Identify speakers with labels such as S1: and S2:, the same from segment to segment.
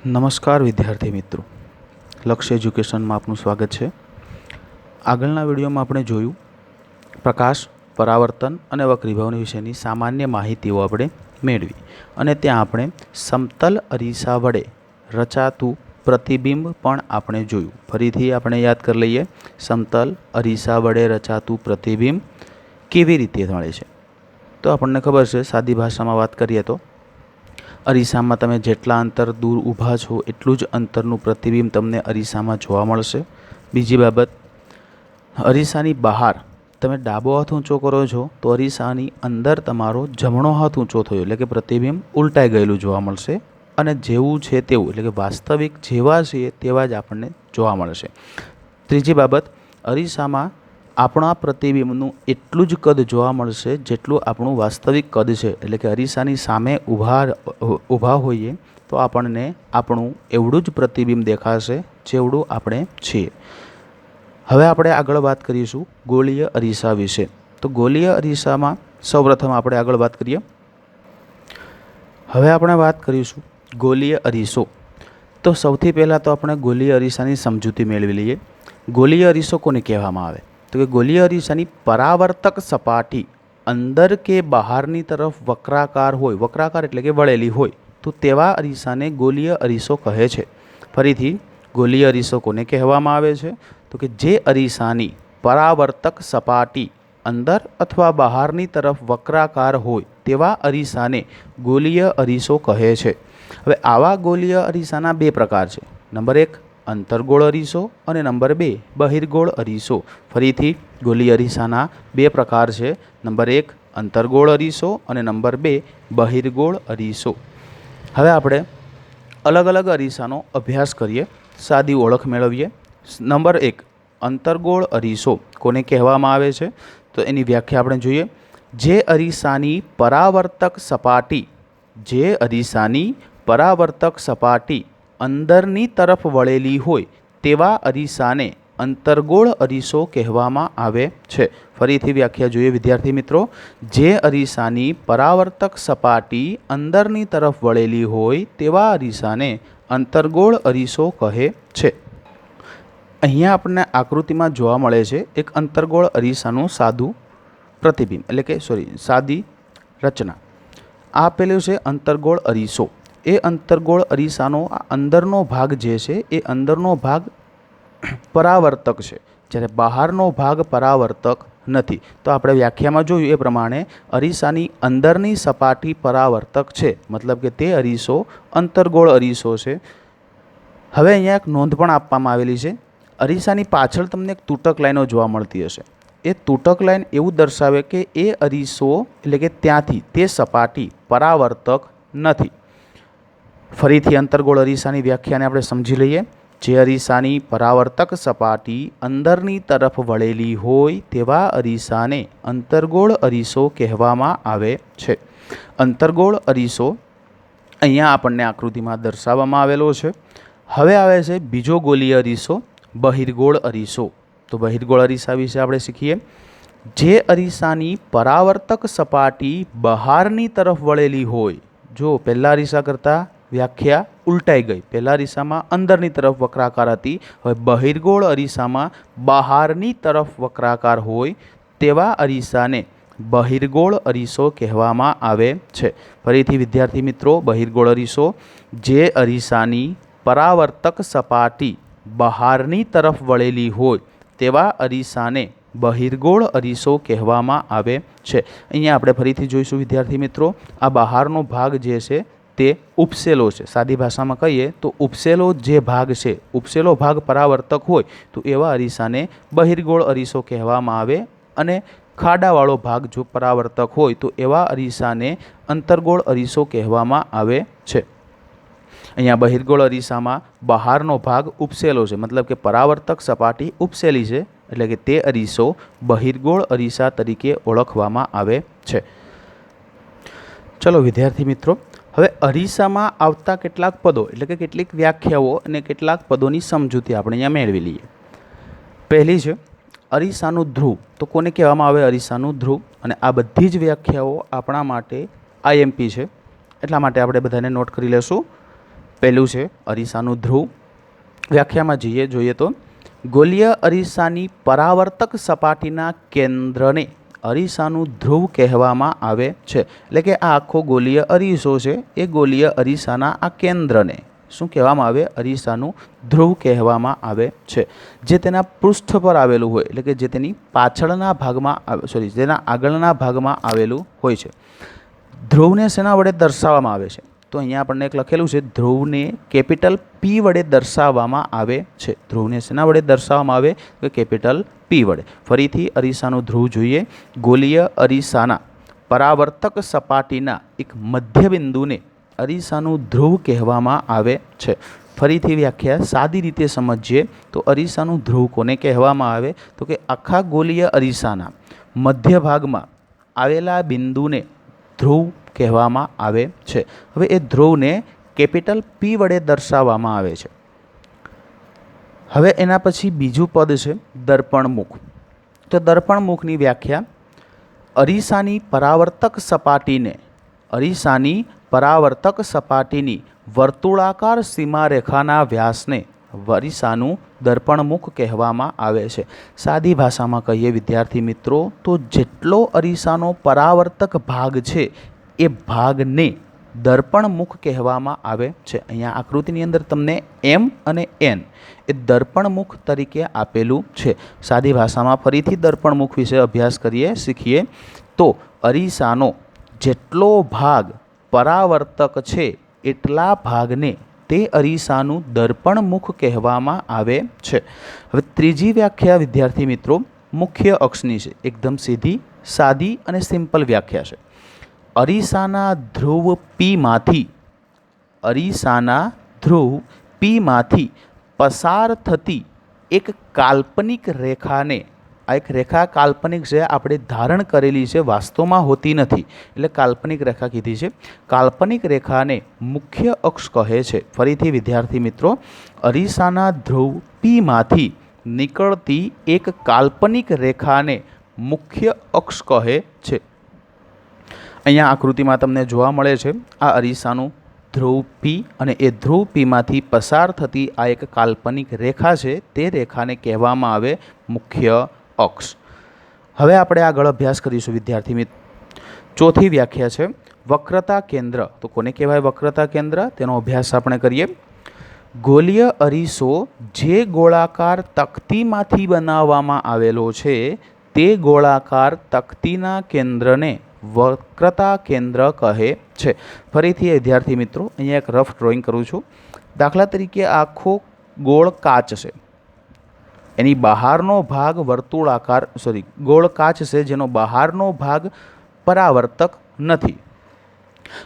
S1: નમસ્કાર વિદ્યાર્થી મિત્રો, લક્ષ્ય એજ્યુકેશનમાં આપનું સ્વાગત છે। આગળના વિડીયોમાં આપણે જોયું પ્રકાશ, પરાવર્તન અને વક્રીભાવની વિશેની સામાન્ય માહિતીઓ આપણે મેળવી અને ત્યાં આપણે સમતલ અરીસા વડે રચાતું પ્રતિબિંબ પણ આપણે જોયું। ફરીથી આપણે યાદ કરી લઈએ, સમતલ અરીસા વડે રચાતું પ્રતિબિંબ કેવી રીતે મળે છે। તો આપણને ખબર છે, સાદી ભાષામાં વાત કરીએ તો અરીસામાં તમે જેટલા અંતર દૂર ઊભા છો એટલું જ અંતરનું પ્રતિબિંબ તમને અરીસામાં જોવા મળશે। બીજી બાબત, અરીસાની બહાર તમે ડાબો હાથ ઊંચો કરો છો તો અરીસાની અંદર તમારો જમણો હાથ ઊંચો થયો એટલે કે પ્રતિબિંબ ઉલટાઈ ગયેલું જોવા મળશે અને જેવું છે તેવું એટલે કે વાસ્તવિક જેવા છે તેવા જ આપણને જોવા મળશે। ત્રીજી બાબત, અરીસામાં આપણા પ્રતિબિંબનું એટલું જ કદ જોવા મળશે જેટલું આપણું વાસ્તવિક કદ છે, એટલે કે અરીસાની સામે ઊભા હોઈએ તો આપણને આપણું એવડું જ પ્રતિબિંબ દેખાશે જેવડું આપણે છીએ। હવે આપણે આગળ વાત કરીશું ગોળીય અરીસા વિશે। તો ગોળીય અરીસામાં સૌપ્રથમ આપણે આગળ વાત કરીએ। હવે આપણે વાત કરીશું ગોળીય અરીસો। તો સૌથી પહેલાં તો આપણે ગોળીય અરીસાની સમજૂતી મેળવી લઈએ। ગોળીય અરીસો કોને કહેવામાં આવે? તો કે ગોળીય અરીસાની પરાવર્તક સપાટી અંદર કે બહારની તરફ વક્રાકાર હોય, વક્રાકાર એટલે કે વળેલી હોય, તો તેવા અરીસાને ગોળીય અરીસો કહે છે। ફરીથી, ગોળીય અરીસો કોને કહેવામાં આવે છે? તો કે જે અરીસાની પરાવર્તક સપાટી અંદર અથવા બહારની તરફ વક્રાકાર હોય તેવા અરીસાને ગોળીય અરીસો કહે છે। હવે આવા ગોળીય અરીસાના બે પ્રકાર છે। નંબર 1 અંતર્ગોળ અરીસો અને નંબર 2 બહિર્ગોળ અરીસો। ફરીથી, ગોળીય અરીસાના બે પ્રકાર છે। નંબર 1 અંતર્ગોળ અરીસો અને નંબર 2 બહિર્ગોળ અરીસો। હવે આપણે અલગ અલગ અરીસાનો અભ્યાસ કરીએ, સાદી ઓળખ મેળવીએ। નંબર 1 અંતર્ગોળ અરીસો કોને કહેવામાં આવે છે? તો એની વ્યાખ્યા આપણે જોઈએ। જે અરીસાની પરાવર્તક સપાટી અંદરની તરફ વળેલી હોય તેવા અરીસાને અંતર્ગોળ અરીસો કહેવામાં આવે છે। ફરીથી વ્યાખ્યા જોઈએ વિદ્યાર્થી મિત્રો, જે અરીસાની પરાવર્તક સપાટી અંદરની તરફ વળેલી હોય તેવા અરીસાને અંતર્ગોળ અરીસો કહે છે। અહીંયા આપણને આકૃતિમાં જોવા મળે છે એક અંતર્ગોળ અરીસાનું સાદું પ્રતિબિંબ એટલે કે સાદી રચના। આ આપેલું છે અંતર્ગોળ અરીસો। એ અંતર્ગોળ અરીસાનો આ અંદરનો ભાગ જે છે એ અંદરનો ભાગ પરાવર્તક છે, જ્યારે બહારનો ભાગ પરાવર્તક નથી। તો આપણે વ્યાખ્યામાં જોયું એ પ્રમાણે અરીસાની અંદરની સપાટી પરાવર્તક છે, મતલબ કે તે અરીસો અંતર્ગોળ અરીસો છે। હવે અહીંયા એક નોંધ પણ આપવામાં આવેલી છે। અરીસાની પાછળ તમને એક તૂટક લાઈનો જોવા મળતી હશે। એ તૂટક લાઈન એવું દર્શાવે કે એ અરીસો એટલે કે ત્યાંથી તે સપાટી પરાવર્તક નથી। ફરીથી અંતર્ગોળ અરીસાની વ્યાખ્યાને આપણે સમજી લઈએ। જે અરીસાની પરાવર્તક સપાટી અંદરની તરફ વળેલી હોય તેવા અરીસાને અંતર્ગોળ અરીસો કહેવામાં આવે છે। અંતર્ગોળ અરીસો અહીંયા આપણને આકૃતિમાં દર્શાવવામાં આવેલો છે। હવે આવે છે બીજો ગોળીય અરીસો, બહિર્ગોળ અરીસો। તો બહિર્ગોળ અરીસા વિશે આપણે શીખીએ। જે અરીસાની પરાવર્તક સપાટી બહારની તરફ વળેલી હોય, જો પહેલા અરીસા કરતાં વ્યાખ્યા ઉલટાઈ ગઈ, પહેલા અરીસામાં અંદરની તરફ વક્રાકાર હતી, હવે બહિર્ગોળ અરીસામાં બહારની તરફ વક્રાકાર હોય તેવા અરીસાને બહિર્ગોળ અરીસો કહેવામાં આવે છે। ફરીથી વિદ્યાર્થી મિત્રો, બહિર્ગોળ અરીસો જે અરીસાની પરાવર્તક સપાટી બહારની તરફ વળેલી હોય તેવા અરીસાને બહિર્ગોળ અરીસો કહેવામાં આવે છે। અહીંયા આપણે ફરીથી જોઈશું વિદ્યાર્થી મિત્રો, આ બહારનો ભાગ જે છે તે ઉપસેલો છે। સાદી ભાષામાં કહીએ તો ઉપસેલો જે ભાગ છે, ઉપસેલો ભાગ પરાવર્તક હોય તો એવા અરીસાને બહિર્ગોળ અરીસો કહેવામાં આવે અને ખાડાવાળો ભાગ જો પરાવર્તક હોય તો એવા અરીસાને અંતર્ગોળ અરીસો કહેવામાં આવે છે। અહીંયા બહિર્ગોળ અરીસામાં બહારનો ભાગ ઉપસેલો છે, મતલબ કે પરાવર્તક સપાટી ઉપસેલી છે, એટલે કે તે અરીસો બહિર્ગોળ અરીસા તરીકે ઓળખવામાં આવે છે। ચલો વિદ્યાર્થી મિત્રો, હવે અરીસામાં આવતા કેટલાક પદો એટલે કે કેટલીક વ્યાખ્યાઓ અને કેટલાક પદોની સમજૂતી આપણે અહીંયા મેળવી લઈએ। પહેલી છે અરીસાનું ધ્રુવ। તો કોને કહેવામાં આવે અરીસાનું ધ્રુવ? અને આ બધી જ વ્યાખ્યાઓ આપણા માટે આઈએમપી છે, એટલા માટે આપણે બધાને નોટ કરી લેશું। પહેલું છે અરીસાનું ધ્રુવ. વ્યાખ્યામાં જોઈએ તો ગોલીય અરીસાની પરાવર્તક સપાટીના કેન્દ્રને અરીસાનું ધ્રુવ કહેવામાં આવે છે. એટલે કે આ આખો ગોલીય અરીસો છે એ ગોલીય અરીસાના આ કેન્દ્રને શું કહેવામાં આવે? અરીસાનું ધ્રુવ કહેવામાં આવે છે. જે તેના પૃષ્ઠ પર આવેલું હોય, એટલે કે જે તેની પાછળના ભાગમાં જેના આગળના ભાગમાં આવેલું હોય છે. ધ્રુવને શેના વડે દર્શાવવામાં આવે છે? તો અહીંયા આપણને એક લખેલું છે, ધ્રુવને કેપિટલ પી વડે દર્શાવવામાં આવે છે. ધ્રુવને શેના વડે દર્શાવવામાં આવે? તો કેપિટલ પી વડે. ફરીથી અરીસાનું ધ્રુવ જોઈએ. ગોલીય અરીસાના પરાવર્તક સપાટીના એક મધ્યબિંદુને અરીસાનું ધ્રુવ કહેવામાં આવે છે. ફરીથી વ્યાખ્યા સાદી રીતે સમજીએ તો અરીસાનું ધ્રુવ કોને કહેવામાં આવે? તો કે આખા ગોલીય અરીસાના મધ્ય ભાગમાં આવેલા બિંદુને ધ્રુવ કહેવામાં આવે છે. હવે એ ધ્રુવને કેપિટલ પી વડે દર્શાવવામાં આવે છે. હવે એના પછી બીજું પદ છે દર્પણમુખ. તો દર્પણમુખની વ્યાખ્યા અરીસાની પરાવર્તક સપાટીની વર્તુળાકાર સીમારેખાના વ્યાસને અરીસાનું દર્પણમુખ કહેવામાં આવે છે. સાદી ભાષામાં કહીએ વિદ્યાર્થી મિત્રો તો જેટલો અરીસાનો પરાવર્તક ભાગ છે એ ભાગને દર્પણમુખ કહેવામાં આવે છે. અહીંયા આકૃતિની અંદર તમને એમ અને એન એ દર્પણમુખ તરીકે આપેલું છે. સાદી ભાષામાં ફરીથી દર્પણમુખ વિશે અભ્યાસ શીખીએ તો અરીસાનો જેટલો ભાગ પરાવર્તક છે એટલા ભાગને તે અરીસાનું દર્પણમુખ કહેવામાં આવે છે. હવે ત્રીજી વ્યાખ્યા વિદ્યાર્થી મિત્રો મુખ્ય અક્ષની છે. એકદમ સીધી, સાદી અને સિમ્પલ વ્યાખ્યા છે. અરીસાના ધ્રુવ પીમાંથી પસાર થતી એક કાલ્પનિક રેખાને, આ એક રેખા કાલ્પનિક છે, આપણે ધારણ કરેલી છે, વાસ્તવમાં હોતી નથી, એટલે કાલ્પનિક રેખા કીધી છે. કાલ્પનિક રેખાને મુખ્ય અક્ષ કહે છે. ફરીથી વિદ્યાર્થી મિત્રો, અરીસાના ધ્રુવ પીમાંથી નીકળતી એક કાલ્પનિક રેખાને મુખ્ય અક્ષ કહે છે. અહીંયા આકૃતિમાં તમને જોવા મળે છે આ અરીસાનું ધ્રુવ પી, અને એ ધ્રુવ પીમાંથી પસાર થતી આ એક કાલ્પનિક રેખા છે, તે રેખાને કહેવામાં આવે મુખ્ય અક્ષ. હવે આપણે આગળ અભ્યાસ કરીશું વિદ્યાર્થી મિત્રો. ચોથી વ્યાખ્યા છે વક્રતા કેન્દ્ર. તો કોને કહેવાય વક્રતા કેન્દ્ર? તેનો અભ્યાસ આપણે કરીએ. ગોલીય અરીસો જે ગોળાકાર તકતીમાંથી બનાવવામાં આવેલો છે તે ગોળાકાર તકતીના કેન્દ્રને વક્રતા કેન્દ્ર કહે છે. ફરીથી વિદ્યાર્થી મિત્રો અહીંયા એક રફ ડ્રોઈંગ કરું છું. દાખલા તરીકે આખો ગોળ કાચ છે, એની બહારનો ભાગ ગોળ કાચ છે જેનો બહારનો ભાગ પરાવર્તક નથી.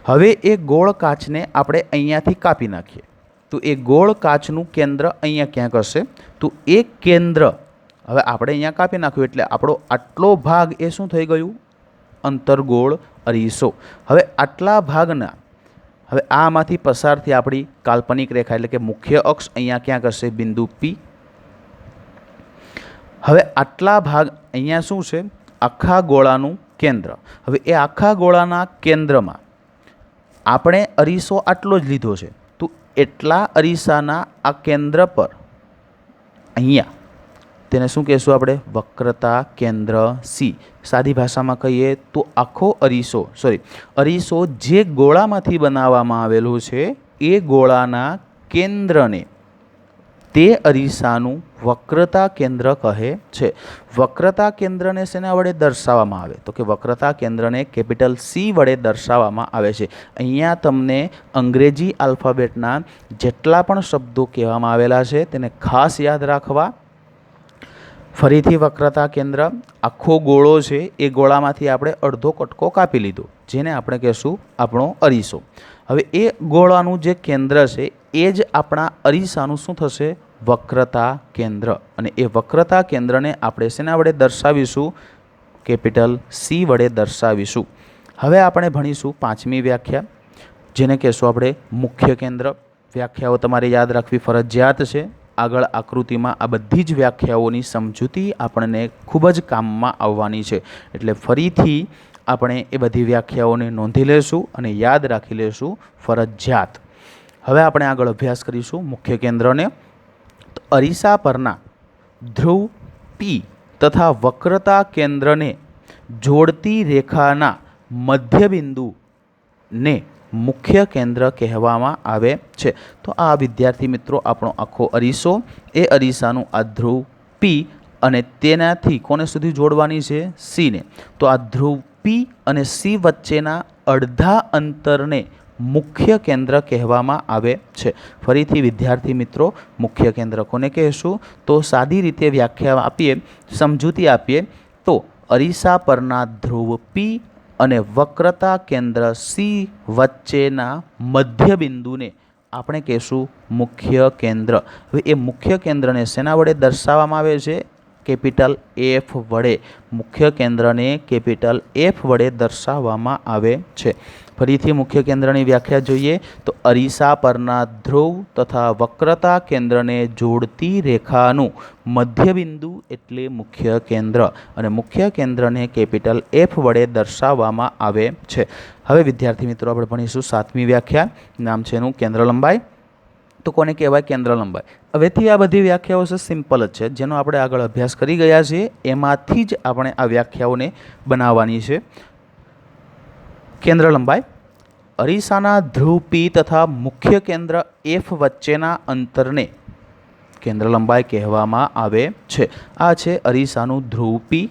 S1: હવે એ ગોળ કાચને આપણે અહીંયાથી કાપી નાખીએ તો એ ગોળ કાચનું કેન્દ્ર અહીંયા ક્યાંક હશે. તો એ કેન્દ્ર હવે આપણે અહીંયા કાપી નાખ્યું એટલે આપણો આટલો ભાગ એ શું થઈ ગયું? અંતર્ગોળ અરીસો. હવે આટલા ભાગના આમાંથી પસારથી આપણી કાલ્પનિક રેખા એટલે કે મુખ્ય અક્ષ અહીંયા ક્યાંક હશે બિંદુ પી. હવે આટલા ભાગ અહીંયા શું છે? આખા ગોળાનું કેન્દ્ર. હવે એ આખા ગોળાના કેન્દ્રમાં આપણે અરીસો આટલો જ લીધો છે, તો એટલા અરીસાના આ કેન્દ્ર પર અહીંયા તેને શું કહેશું આપણે? વક્રતા કેન્દ્ર સી. સાદી ભાષામાં કહીએ તો આખો અરીસો જે ગોળામાંથી બનાવવામાં આવેલો છે એ ગોળાના કેન્દ્રને તે અરીસાનું વક્રતા કેન્દ્ર કહે છે. વક્રતા કેન્દ્રને શેના વડે દર્શાવવામાં આવે? તો કે વક્રતા કેન્દ્રને કેપિટલ સી વડે દર્શાવવામાં આવે છે. અહીંયા તમને અંગ્રેજી આલ્ફાબેટના જેટલા પણ શબ્દો કહેવામાં આવેલા છે તેને ખાસ યાદ રાખવા. ફરીથી વક્રતા કેન્દ્ર આખો ગોળો છે, એ ગોળામાંથી આપણે અડધો કટકો કાપી લીધો, જેને આપણે કહેશું આપણો અરીસો. હવે એ ગોળાનું જે કેન્દ્ર છે એ જ આપણા અરીસાનું શું થશે? વક્રતા કેન્દ્ર. અને એ વક્રતા કેન્દ્રને આપણે શેના વડે દર્શાવીશું? કેપિટલ સી વડે દર્શાવીશું. હવે આપણે ભણીશું પાંચમી વ્યાખ્યા, જેને કહેશું આપણે મુખ્ય કેન્દ્ર. વ્યાખ્યાઓ તમારે યાદ રાખવી ફરજિયાત છે. આગળ આકૃતિમાં આ બધી જ વ્યાખ્યાઓની સમજૂતી આપણને ખૂબ જ કામમાં આવવાની છે, એટલે ફરીથી આપણે એ બધી વ્યાખ્યાઓને નોંધી લેશું અને યાદ રાખી લેશું ફરજિયાત. હવે આપણે આગળ અભ્યાસ કરીશું મુખ્ય કેન્દ્રને. તો અરીસા પરના ધ્રુવ પી તથા વક્રતા કેન્દ્રને જોડતી રેખાના મધ્યબિંદુને મુખ્ય કેન્દ્ર કહેવામાં આવે છે. તો આ વિદ્યાર્થી મિત્રો આપણો આખો અરીસો, એ અરીસાનું આ ધ્રુવ પી અને તેનાથી કોને સુધી જોડવાની છે? સીને. તો આ ધ્રુવ પી અને સી વચ્ચેના અડધા અંતરને મુખ્ય કેન્દ્ર કહેવામાં આવે છે. ફરીથી વિદ્યાર્થી મિત્રો, મુખ્ય કેન્દ્ર કોને કહેશું? તો સાદી રીતે વ્યાખ્યા આપીએ, સમજૂતી આપીએ તો અરીસા પરના ધ્રુવ પી અને વક્રતા કેન્દ્ર સી વચ્ચેના મધ્યબિંદુને આપણે કહેશું મુખ્ય કેન્દ્ર. હવે એ મુખ્ય કેન્દ્રને શેના વડે દર્શાવવામાં આવે છે? કેપિટલ એફ વડે. મુખ્ય કેન્દ્રને કેપિટલ એફ વડે દર્શાવવામાં આવે છે. ફરીથી મુખ્ય કેન્દ્રની વ્યાખ્યા જોઈએ તો અરીસા પરના ધ્રુવ તથા વક્રતા કેન્દ્રને જોડતી રેખાનું મધ્યબિંદુ એટલે મુખ્ય કેન્દ્ર, અને મુખ્ય કેન્દ્રને કેપિટલ એફ વડે દર્શાવવામાં આવે છે. હવે વિદ્યાર્થી મિત્રો, આપણે ભણીશું 7મી વ્યાખ્યા. નામ છે એનું કેન્દ્ર લંબાઈ. તો કોને કહેવાય? કેન્દ્ર લંબાઈ. હવેથી આ બધી વ્યાખ્યાઓ છે સિમ્પલ જ છે, જેનો આપણે આગળ અભ્યાસ કરી ગયા છીએ એમાંથી જ આપણે આ વ્યાખ્યાઓને બનાવવાની છે. કેન્દ્ર લંબાઈ અરીસાના ધ્રુવ પી તથા મુખ્ય કેન્દ્ર એફ વચ્ચેના અંતરને કેન્દ્ર લંબાઈ કહેવામાં આવે છે. આ છે અરીસાનું ધ્રુવ પી,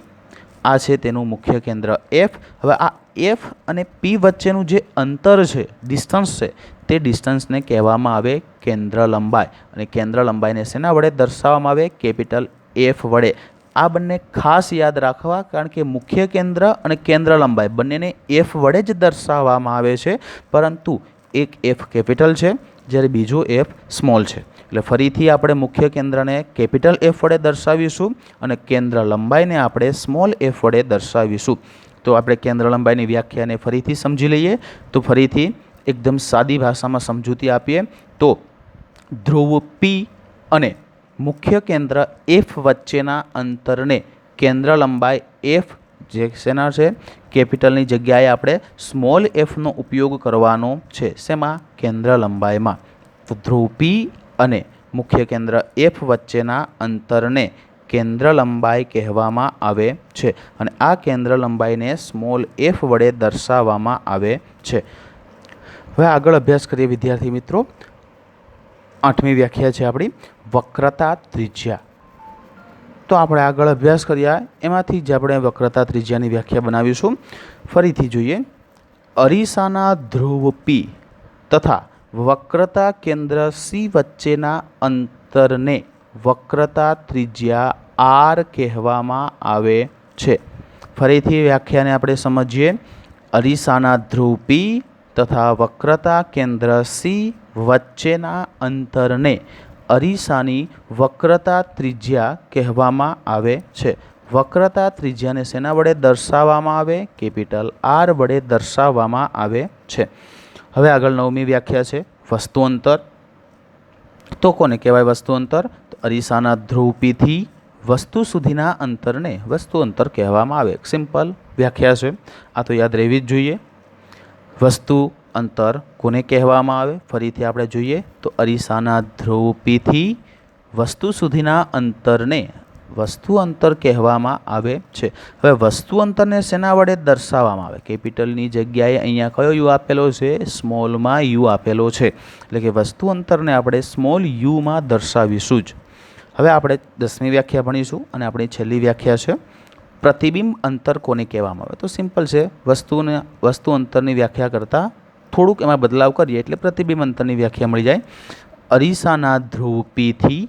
S1: આ છે તેનું મુખ્ય કેન્દ્ર એફ. હવે આ એફ અને પી વચ્ચેનું જે અંતર છે, ડિસ્ટન્સ છે, તે ડિસ્ટન્સને કહેવામાં આવે કેન્દ્ર લંબાઈ. અને કેન્દ્ર લંબાઈને શેના વડે દર્શાવવામાં આવે? કેપિટલ એફ વડે. આ બંને ખાસ યાદ રાખવા, કારણ કે મુખ્ય કેન્દ્ર અને કેન્દ્ર લંબાઈ બંનેને એફ વડે જ દર્શાવવામાં આવે છે, પરંતુ એક એફ કેપિટલ છે જ્યારે બીજો એફ સ્મોલ છે. એટલે ફરીથી આપણે મુખ્ય કેન્દ્રને કેપિટલ એફ વડે દર્શાવીશું અને કેન્દ્ર લંબાઈને આપણે સ્મોલ એફ વડે દર્શાવીશું. તો આપણે કેન્દ્ર લંબાઈની વ્યાખ્યાને ફરીથી સમજી લઈએ. તો ફરીથી એકદમ સાદી ભાષામાં સમજૂતી આપીએ તો ધ્રુવ પી અને મુખ્ય કેન્દ્ર એફ વચ્ચેના અંતરને કેન્દ્ર લંબાઈ એફ, જે શેના છે? કેપિટલની જગ્યાએ આપણે સ્મોલ એફનો ઉપયોગ કરવાનો છે. શેમાં? કેન્દ્ર લંબાઈમાં. તો ધ્રુવ પી અને મુખ્ય કેન્દ્ર એફ વચ્ચેના અંતરને કેન્દ્ર લંબાઈ કહેવામાં આવે છે, અને આ કેન્દ્ર લંબાઈને સ્મોલ એફ વડે દર્શાવવામાં આવે છે. હવે આગળ અભ્યાસ કરીએ વિદ્યાર્થી મિત્રો. 8મી વ્યાખ્યા છે આપણી વક્રતા ત્રિજ્યા. તો આપણે આગળ અભ્યાસ કર્યા એમાંથી જ આપણે વક્રતા ત્રિજ્યાની વ્યાખ્યા બનાવીશું. ફરીથી જોઈએ. અરીસાના ધ્રુવ પી તથા વક્રતા કેન્દ્ર સી વચ્ચેના અંતરને વક્રતા ત્રિજ્યા આર કહેવામાં આવે છે. ફરીથી વ્યાખ્યાને આપણે સમજીએ. અરીસાના ધ્રુવ પી તથા વક્રતા કેન્દ્ર સી વચ્ચેના અંતરને અરીસાની વક્રતા ત્રિજ્યા કહેવામાં આવે છે. વક્રતા ત્રિજ્યાને શેના વડે દર્શાવવામાં આવે? કેપિટલ આર વડે દર્શાવવામાં આવે છે. હવે આગળ 9મી વ્યાખ્યા છે વસ્તુ અંતર. તો કોને કહેવાય વસ્તુ અંતર? તો અરીસાના ધ્રુવ પીથી વસ્તુ સુધીના અંતરને વસ્તુ અંતર કહેવામાં આવે. સિમ્પલ વ્યાખ્યા છે, આ તો યાદ રહેવી જ જોઈએ. વસ્તુ અંતર કોને કહેવામાં આવે? ફરીથી આપણે જોઈએ તો અરીસાના ધ્રુવ પીથી વસ્તુ સુધીના અંતરને વસ્તુ અંતર કહેવામાં આવે છે. હવે વસ્તુ અંતરને શેના વડે દર્શાવવામાં આવે? કેપિટલની જગ્યાએ અહીંયા કયો યુ આપેલો છે? સ્મોલમાં યુ આપેલો છે. એટલે કે વસ્તુ અંતરને આપણે સ્મોલ યુમાં દર્શાવીશું જ. હવે આપણે 10મી વ્યાખ્યા ભણીશું અને આપણી છેલ્લી વ્યાખ્યા છે પ્રતિબિંબ અંતર કોને કહેવામાં આવે? તો સિમ્પલ છે. વસ્તુ અંતરની વ્યાખ્યા કરતાં થોડુંક એમાં બદલાવ કરીએ એટલે પ્રતિબિંબ અંતરની વ્યાખ્યા મળી જાય. અરીસાના ધ્રુવ પીથી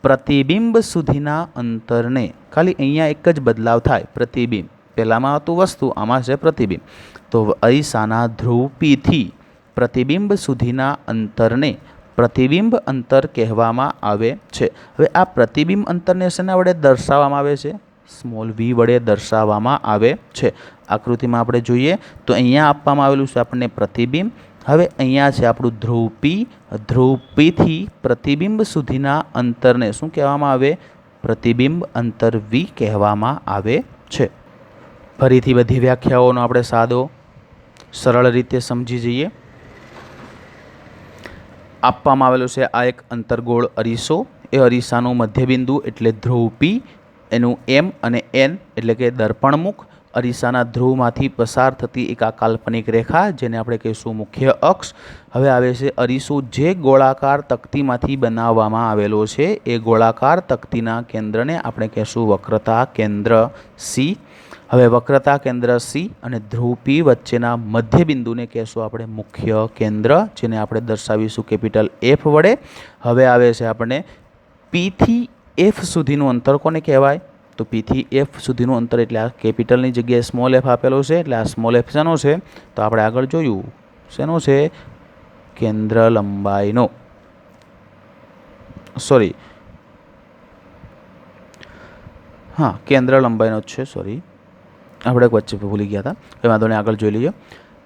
S1: પ્રતિબિંબ સુધીના અંતરને, ખાલી અહીંયા એક જ બદલાવ થાય, પ્રતિબિંબ. પહેલામાં હતું વસ્તુ, આમાં છે પ્રતિબિંબ. તો અરીસાના ધ્રુવ પીથી પ્રતિબિંબ સુધીના અંતરને પ્રતિબિંબ અંતર કહેવામાં આવે છે. હવે આ પ્રતિબિંબ અંતરને શેના વડે દર્શાવવામાં આવે છે? સ્મોલ વી વડે દર્શાવવામાં આવે છે. આકૃતિમાં આપણે જોઈએ તો અહીંયા આપવામાં આવેલું છે આપણને પ્રતિબિંબ. હવે અહીંયા છે આપણું ધ્રુવ પી. ધ્રુવ પીથી પ્રતિબિંબ સુધીના અંતરને શું કહેવામાં આવે? પ્રતિબિંબ અંતર વી કહેવામાં આવે છે. ફરીથી બધી વ્યાખ્યાઓનો આપણે સાદો સરળ રીતે સમજી જઈએ. આપવામાં આવેલો છે આ એક અંતર્ગોળ અરીસો. એ અરીસાનું મધ્યબિંદુ એટલે ધ્રુવ P, એનું M અને N એટલે કે દર્પણમુખ, અરીસાના ધ્રુવમાંથી પસાર થતી એક આ કાલ્પનિક રેખા જેને આપણે કહીશું મુખ્ય અક્ષ. હવે આવે છે અરીસો જે ગોળાકાર તકતીમાંથી બનાવવામાં આવેલો છે. એ ગોળાકાર તકતીના કેન્દ્રને આપણે કહીશું વક્રતા કેન્દ્ર C. હવે વક્રતા કેન્દ્ર C અને ધ્રુવ P વચ્ચેના મધ્યબિંદુને કહેશું આપણે મુખ્ય કેન્દ્ર, જેને આપણે દર્શાવીશું કેપિટલ F વડે. હવે આવે છે આપણે P થી F સુધીનું અંતર કોને કહેવાય? તો P થી F સુધીનું અંતર એટલે આ કેપિટલની જગ્યાએ સ્મોલ f આપેલો છે, એટલે આ સ્મોલ f શેનો છે? તો આપણે આગળ જોયું શેનો છે? કેન્દ્ર લંબાઈનો. સોરી, હા, કેન્દ્ર લંબાઈનો જ છે. સોરી, આપણે વચ્ચે ભૂલી ગયા હતા. એ વાંધો નહીં, આગળ જોઈ લઈએ.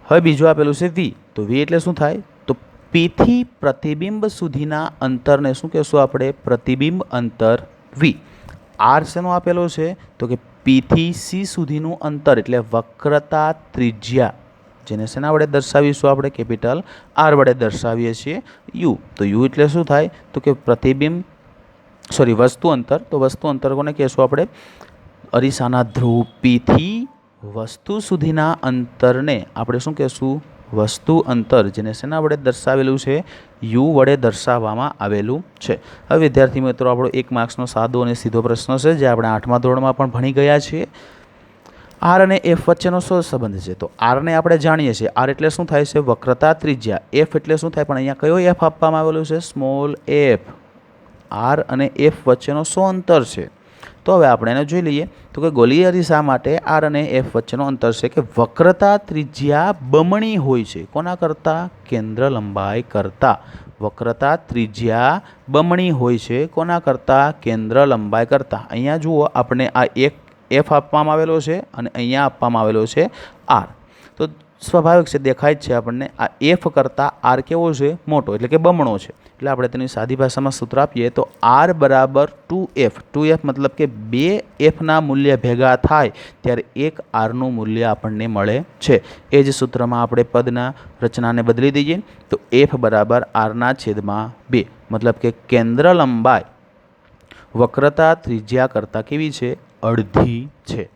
S1: હવે બીજું આપેલું છે V. તો V એટલે શું થાય? તો P થી પ્રતિબિંબ સુધીના અંતરને શું કહેશું આપણે? પ્રતિબિંબ અંતર V. R શેનો આપેલો છે? તો કે P થી C સુધીનું અંતર એટલે વક્રતા ત્રિજ્યા, જેને શેના વડે દર્શાવીશું આપણે? કેપિટલ R વડે દર્શાવીએ છીએ. U. તો U એટલે શું થાય? તો કે પ્રતિબિંબ વસ્તુ અંતર. તો વસ્તુ અંતર કોને કહેશું આપણે? અરીસાના ધ્રુવ P થી વસ્તુ સુધીના અંતરને આપણે શું કહેશું? વસ્તુ અંતર, જેને શેના વડે દર્શાવેલું છે? U વડે દર્શાવવામાં આવેલું છે. હવે વિદ્યાર્થી મિત્રો, આપણો 1 માર્ક્સનો સાદો અને સીધો પ્રશ્ન છે, જે આપણે 8મા ધોરણમાં પણ ભણી ગયા છીએ. R અને F વચ્ચેનો શું સંબંધ છે? તો R ને આપણે જાણીએ છીએ. R એટલે શું થાય છે? વક્રતા ત્રિજ્યા. F એટલે શું થાય? પણ અહીંયા કયો F આપવામાં આવેલો છે? Small f. R અને F વચ્ચેનો શું અંતર છે? તો હવે આપણે એને જોઈ લઈએ. તો કે ગોલીય અરીસા માટે R અને F વચ્ચેનો અંતર છે કે વક્રતા ત્રિજ્યા બમણી હોય છે. કોના કરતાં? કેન્દ્ર લંબાઈ કરતાં. વક્રતા ત્રિજ્યા બમણી હોય છે. કોના કરતાં? કેન્દ્ર લંબાઈ કરતાં. અહીંયા જુઓ, આપણે આ એક F આપવામાં આવેલો છે અને અહીંયા આપવામાં આવેલો છે R. તો સ્વાભાવિક છે, દેખાય જ છે આપણને, આ F કરતાં R કેવો છે? મોટો, એટલે કે બમણો છે. એટલે આપણે તેની સાદી ભાષામાં સૂત્ર આપીએ તો R બરાબર 2F. 2F મતલબ કે 2 Fના મૂલ્ય ભેગા થાય ત્યારે 1 Rનું મૂલ્ય આપણને મળે છે. એ જ સૂત્રમાં આપણે પદના રચનાને બદલી દઈએ તો F બરાબર R/2. મતલબ કે કેન્દ્ર લંબાઈ વક્રતા ત્રિજ્યા કરતાં કેવી છે? અડધી છે.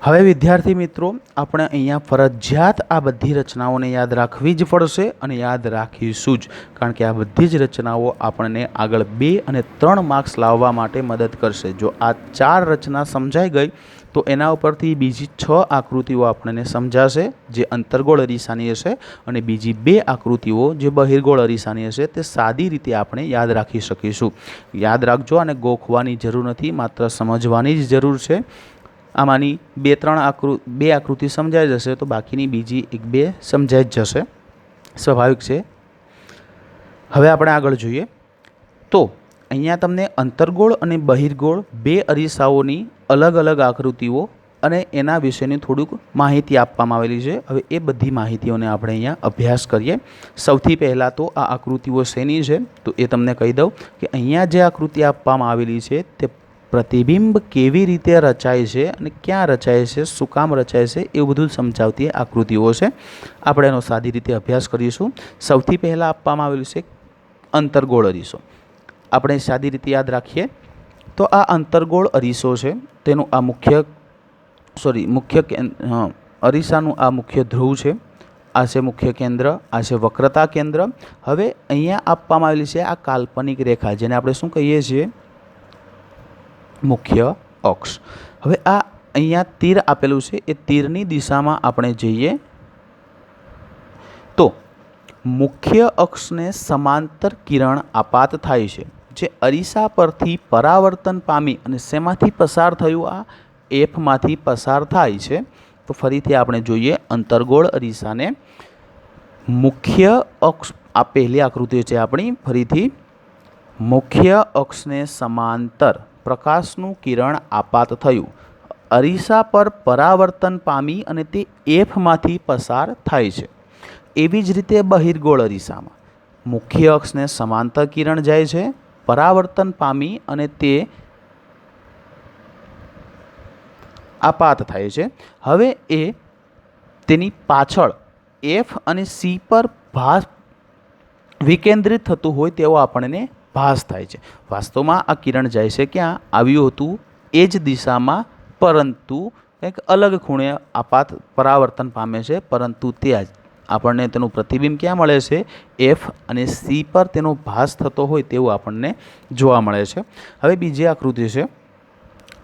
S1: હવે વિદ્યાર્થી મિત્રો, આપણે અહીંયા ફરજિયાત આ બધી રચનાઓને યાદ રાખવી જ પડશે અને યાદ રાખીશું જ, કારણ કે આ બધી જ રચનાઓ આપણને આગળ 2 અને 3 માર્ક્સ લાવવા માટે મદદ કરશે. જો આ 4 રચના સમજાઈ ગઈ તો એના ઉપરથી બીજી 6 આકૃતિઓ આપણને સમજાશે, જે અંતર્ગોળ અરીસાની હશે, અને બીજી 2 આકૃતિઓ જે બહિર્ગોળ અરીસાની હશે તે સાદી રીતે આપણે યાદ રાખી શકીશું. યાદ રાખજો, અને ગોખવાની જરૂર નથી, માત્ર સમજવાની જ જરૂર છે. આમાંની 2 આકૃતિ સમજાઈ જશે તો બાકીની બીજી 1-2 સમજાઈ જ જશે. સ્વાભાવિક છે. હવે આપણે આગળ જોઈએ તો અહીંયા તમને અંતર્ગોળ અને બહિર્ગોળ 2 અરીસાઓની અલગ અલગ આકૃતિઓ અને એના વિશેની થોડુંક માહિતી આપવામાં આવેલી છે. હવે એ બધી માહિતીઓને આપણે અહીંયા અભ્યાસ કરીએ. સૌથી પહેલાં તો આ આકૃતિઓ શેની છે? તો એ તમને કહી દઉં કે અહીંયા જે આકૃતિ આપવામાં આવેલી છે તે પ્રતિબિંબ કેવી રીતે રચાય છે અને ક્યાં રચાય છે, શું કામ રચાય છે, એવું બધું સમજાવતી આકૃતિઓ છે. આપણે એનો સાદી રીતે અભ્યાસ કરીશું. સૌથી પહેલાં આપવામાં આવેલું છે અંતર્ગોળ અરીસો. આપણે સાદી રીતે યાદ રાખીએ તો આ અંતર્ગોળ અરીસો છે, તેનું આ અરીસાનું આ મુખ્ય ધ્રુવ છે. આ છે મુખ્ય કેન્દ્ર, આ છે વક્રતા કેન્દ્ર. હવે અહીંયા આપવામાં આવેલી છે આ કાલ્પનિક રેખા, જેને આપણે શું કહીએ છીએ? મુખ્ય અક્ષ. હવે આ અહીંયા તીર આપેલું છે, એ તીરની દિશામાં આપણે જઈએ તો મુખ્ય અક્ષને સમાંતર કિરણ આપાત થાય છે, જે અરીસા પરથી પરાવર્તન પામી અને શેમાંથી પસાર થયું? આ Fમાંથી પસાર થાય છે. તો ફરીથી આપણે જોઈએ અંતર્ગોળ અરીસાને મુખ્ય અક્ષ. આ પહેલી આકૃતિ છે આપણી. ફરીથી મુખ્ય અક્ષને સમાંતર પ્રકાશનું કિરણ આપાત થયું, અરીસા પર પરાવર્તન પામી અને તે Fમાંથી પસાર થાય છે. એવી જ રીતે બહિર્ગોળ અરીસામાં મુખ્ય અક્ષને સમાંતર કિરણ જાય છે, પરાવર્તન પામી અને તે આપાત થાય છે. હવે એ તેની પાછળ F અને C પર વિકેન્દ્રિત થતું હોય તેવો આપણને ભાસ થાય છે. વાસ્તવમાં આ કિરણ જાય છે ક્યાં? આવ્યું હતું એ જ દિશામાં, પરંતુ કંઈક અલગ ખૂણે આપાત પરાવર્તન પામે છે, પરંતુ ત્યાં જ આપણને તેનું પ્રતિબિંબ ક્યાં મળે છે? એફ અને સી પર તેનો ભાસ થતો હોય તેવું આપણને જોવા મળે છે. હવે બીજી આકૃતિ છે.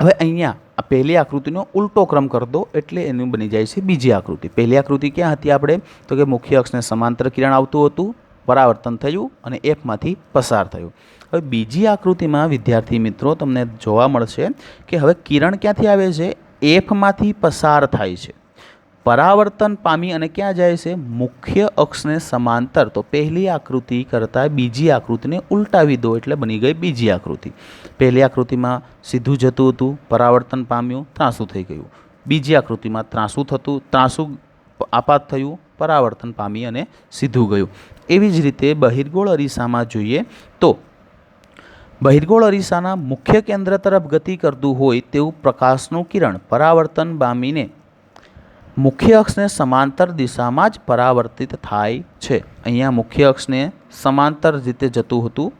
S1: હવે અહીંયા આ પહેલી આકૃતિનો ઉલટો ક્રમ કરી દો એટલે એનું બની જાય છે બીજી આકૃતિ. પહેલી આકૃતિ ક્યાં હતી આપણે? તો કે મુખ્ય અક્ષને સમાંતર કિરણ આવતું હતું, પરાવર્તન થયું અને એફમાંથી પસાર થયું. હવે બીજી આકૃતિમાં વિદ્યાર્થી મિત્રો તમને જોવા મળશે કે હવે કિરણ ક્યાંથી આવે છે? એફમાંથી પસાર થાય છે, પરાવર્તન પામી અને ક્યાં જાય છે? મુખ્ય અક્ષને સમાંતર. તો પહેલી આકૃતિ કરતાં બીજી આકૃતિને ઉલટાવી દો એટલે બની ગઈ બીજી આકૃતિ. પહેલી આકૃતિમાં સીધું જતું હતું, પરાવર્તન પામ્યું, ત્રાંસું થઈ ગયું. બીજી આકૃતિમાં ત્રાંસું થતું, ત્રાંસું આપાત થયું, પરાવર્તન પામી અને સીધું ગયું. એવી જ રીતે બહિર્ગોળ અરીસામાં જોઈએ તો બહિર્ગોળ અરીસાના મુખ્ય કેન્દ્ર તરફ ગતિ કરતું હોય તેવું પ્રકાશનું કિરણ પરાવર્તન પામીને મુખ્ય અક્ષને સમાંતર દિશામાં જ પરાવર્તિત થાય છે. અહીંયા મુખ્ય અક્ષને સમાંતર રીતે જતું હતું,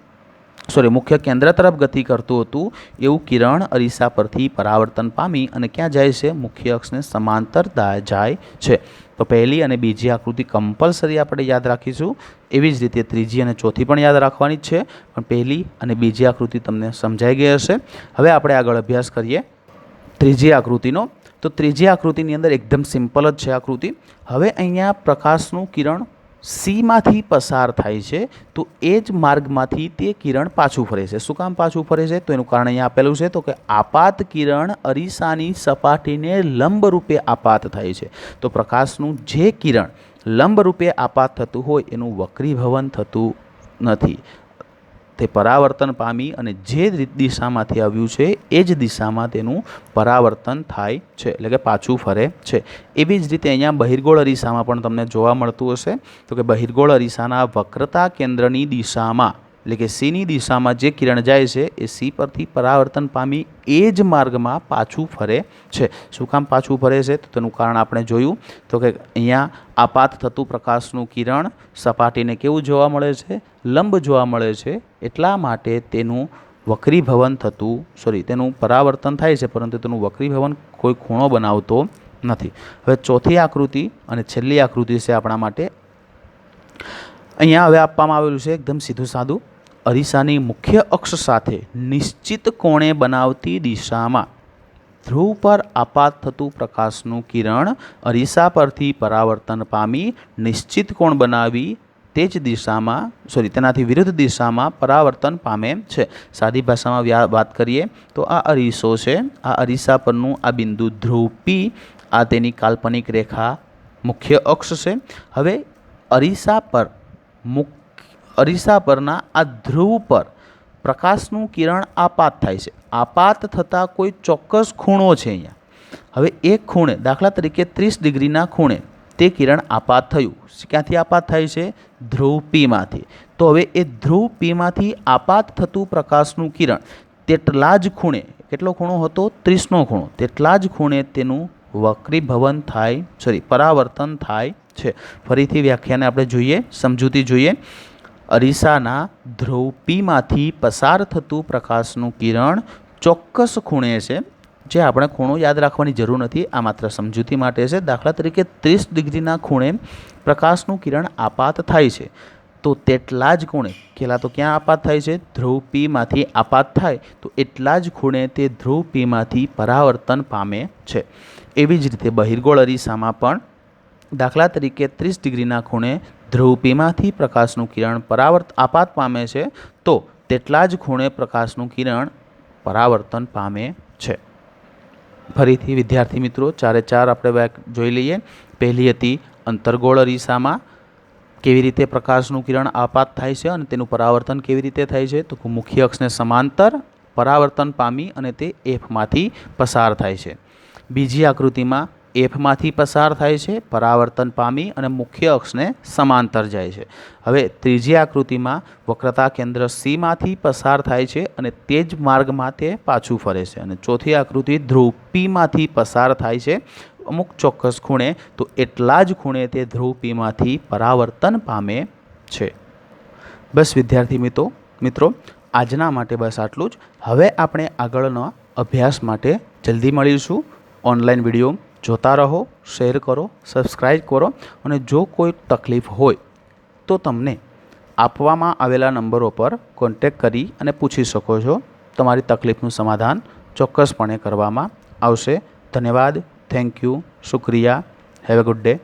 S1: મુખ્ય કેન્દ્ર તરફ ગતિ કરતું હતું એવું કિરણ અરીસા પરથી પરાવર્તન પામી અને ક્યાં જાય છે? મુખ્ય અક્ષને સમાંતર જાય છે. તો પહેલી અને બીજી આકૃતિ કમ્પલસરી આપણે યાદ રાખીશું. એવી જ રીતે ત્રીજી અને ચોથી પણ યાદ રાખવાની જ છે, પણ પહેલી અને બીજી આકૃતિ તમને સમજાઈ ગઈ હશે. હવે આપણે આગળ અભ્યાસ કરીએ ત્રીજી આકૃતિનો. તો ત્રીજી આકૃતિની અંદર એકદમ સિમ્પલ જ છે આકૃતિ. હવે અહીંયા પ્રકાશનું કિરણ સીમાંથી પસાર થાય છે, તો એ જ માર્ગમાંથી તે કિરણ પાછું ફરે છે. શું કામ પાછું ફરે છે? તો એનું કારણ અહીંયા આપેલું છે, તો કે આપાત કિરણ અરીસાની સપાટીને લંબ રૂપે આપાત થાય છે. તો પ્રકાશનું જે કિરણ લંબ રૂપે આપાત થતું હોય એનું વક્રીભવન થતું નથી. તે પરાવર્તન પામી અને જે દિશામાંથી આવ્યું છે એ જ દિશામાં તેનું પરાવર્તન થાય છે, એટલે કે પાછું ફરે છે. એવી જ રીતે અહીંયા બહિર્ગોળ અરીસામાં પણ તમને જોવા મળતું હશે. તો કે બહિર્ગોળ અરીસાના વક્રતા કેન્દ્રની દિશામાં, એટલે કે સીની દિશામાં જે કિરણ જાય છે એ સી પરથી પરાવર્તન પામી એ જ માર્ગમાં પાછું ફરે છે. શું કામ પાછું ફરે છે? તો તેનું કારણ આપણે જોયું. તો કે અહીંયા આપાત થતું પ્રકાશનું કિરણ સપાટીને કેવું જોવા મળે છે? લંબ જોવા મળે છે. એટલા માટે તેનું વક્રીભવન તેનું પરાવર્તન થાય છે, પરંતુ તેનું વક્રીભવન કોઈ ખૂણો બનાવતો નથી. હવે ચોથી આકૃતિ અને છેલ્લી આકૃતિ છે આપણા માટે. અહીંયા હવે આપવામાં આવેલું છે એકદમ સીધું સાદું. અરીસાની મુખ્ય અક્ષ સાથે નિશ્ચિત કોણે બનાવતી દિશામાં ધ્રુવ પર આપાત થતું પ્રકાશનું કિરણ અરીસા પરથી પરાવર્તન પામી નિશ્ચિત કોણ બનાવી તે જ દિશામાં તેનાથી વિરુદ્ધ દિશામાં પરાવર્તન પામે છે. સાદી ભાષામાં વાત કરીએ તો આ અરીસો છે. આ અરીસા પરનું આ બિંદુ ધ્રુવ પી, આ તેની કાલ્પનિક રેખા મુખ્ય અક્ષ છે. હવે અરીસા પરના આ ધ્રુવ પર પ્રકાશનું કિરણ આપાત થાય છે. આપાત થતાં કોઈ ચોક્કસ ખૂણો છે અહીંયા. હવે એક ખૂણે, દાખલા તરીકે 30 ડિગ્રીના ખૂણે તે કિરણ આપાત થયું. ક્યાંથી આપાત થાય છે? ધ્રુવ પીમાંથી. તો હવે એ ધ્રુવ પીમાંથી આપાત થતું પ્રકાશનું કિરણ તેટલા જ ખૂણે, કેટલો ખૂણો હતો? 30નો ખૂણો. તેટલા જ ખૂણે તેનું વક્રીભવન પરાવર્તન થાય છે. ફરીથી વ્યાખ્યાને આપણે જોઈએ, સમજૂતી જોઈએ. અરીસાના ધ્રુવ પીમાંથી પસાર થતું પ્રકાશનું કિરણ ચોક્કસ ખૂણે છે, જે આપણે ખૂણો યાદ રાખવાની જરૂર નથી, આ માત્ર સમજૂતી માટે છે. દાખલા તરીકે 30 ડિગ્રીના ખૂણે પ્રકાશનું કિરણ આપાત થાય છે, તો તેટલા જ ખૂણે, તો ક્યાં આપાત થાય છે? ધ્રુવ પીમાંથી આપાત થાય તો એટલા જ ખૂણે તે ધ્રુવ પીમાંથી પરાવર્તન પામે છે. એવી જ રીતે બહિર્ગોળ અરીસામાં પણ દાખલા તરીકે 30 ડિગ્રીના ખૂણે ધ્રુવ પીમાંથી પ્રકાશનું કિરણ આપાત પામે છે, તો તેટલા જ ખૂણે પ્રકાશનું કિરણ પરાવર્તન પામે છે. ફરીથી વિદ્યાર્થી મિત્રો, ચારે ચાર આપણે જોઈ લઈએ. પહેલી હતી અંતર્ગોળ અરીસામાં કેવી રીતે પ્રકાશનું કિરણ આપાત થાય છે અને તેનું પરાવર્તન કેવી રીતે થાય છે? તો મુખ્ય અક્ષને સમાંતર પરાવર્તન પામી અને તે એફમાંથી પસાર થાય છે. બીજી આકૃતિમાં એફમાંથી પસાર થાય છે, પરાવર્તન પામી અને મુખ્ય અક્ષને સમાંતર જાય છે. હવે ત્રીજી આકૃતિમાં વક્રતા કેન્દ્ર સીમાંથી પસાર થાય છે અને તે જ માર્ગમાં તે પાછું ફરે છે. અને ચોથી આકૃતિ ધ્રુવ પીમાંથી પસાર થાય છે અમુક ચોક્કસ ખૂણે, તો એટલા જ ખૂણે તે ધ્રુવ પીમાંથી પરાવર્તન પામે છે. બસ વિદ્યાર્થી મિત્રો આજના માટે બસ આટલું જ. હવે આપણે આગળના અભ્યાસ માટે જલ્દી મળીશું. ઓનલાઈન વિડીયો જોતા રહો, શેર કરો, સબસ્ક્રાઈબ કરો અને જો કોઈ તકલીફ હોય તો તમને આપવામાં આવેલા નંબરો પર કોન્ટેક્ટ કરી અને પૂછી શકો છો. તમારી તકલીફનું સમાધાન ચોક્કસપણે કરવામાં આવશે. ધન્યવાદ. Thank you. શુક્રિયા. Have a good day.